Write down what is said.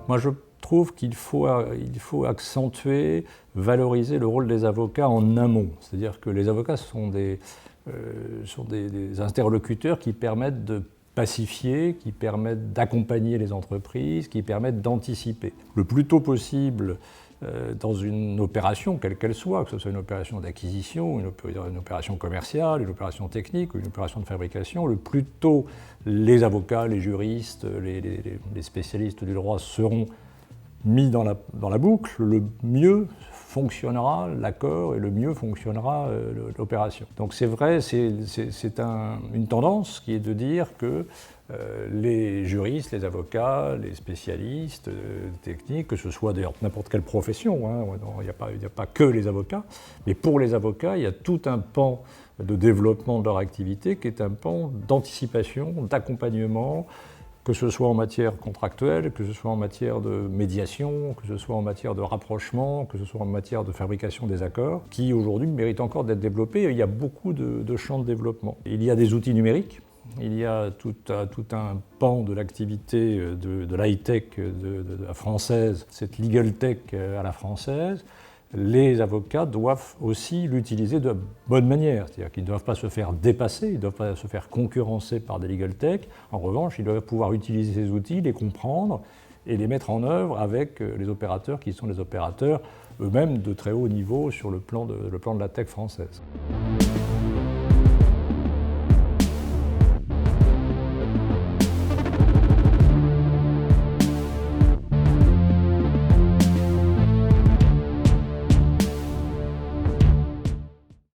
Moi, je trouve qu'il faut accentuer, valoriser le rôle des avocats en amont. C'est-à-dire que les avocats sont des interlocuteurs qui permettent de pacifier, qui permettent d'accompagner les entreprises, qui permettent d'anticiper. Le plus tôt possible, dans une opération, quelle qu'elle soit, que ce soit une opération d'acquisition, une opération commerciale, une opération technique ou une opération de fabrication, le plus tôt les avocats, les juristes, les spécialistes du droit seront mis dans la boucle, le mieux fonctionnera l'accord et le mieux fonctionnera l'opération. Donc c'est vrai, c'est une tendance qui est de dire que les juristes, les avocats, les spécialistes techniques, que ce soit d'ailleurs n'importe quelle profession, hein, il n'y a pas que les avocats, mais pour les avocats, il y a tout un pan de développement de leur activité qui est un pan d'anticipation, d'accompagnement, que ce soit en matière contractuelle, que ce soit en matière de médiation, que ce soit en matière de rapprochement, que ce soit en matière de fabrication des accords, qui aujourd'hui méritent encore d'être développés. Il y a beaucoup de champs de développement. Il y a des outils numériques, il y a tout un pan de l'activité de l'high-tech de la française, cette legal tech à la française. Les avocats doivent aussi l'utiliser de bonne manière, c'est-à-dire qu'ils ne doivent pas se faire dépasser, ils ne doivent pas se faire concurrencer par des legal tech. En revanche, ils doivent pouvoir utiliser ces outils, les comprendre et les mettre en œuvre avec les opérateurs qui sont les opérateurs eux-mêmes de très haut niveau sur le plan de la tech française.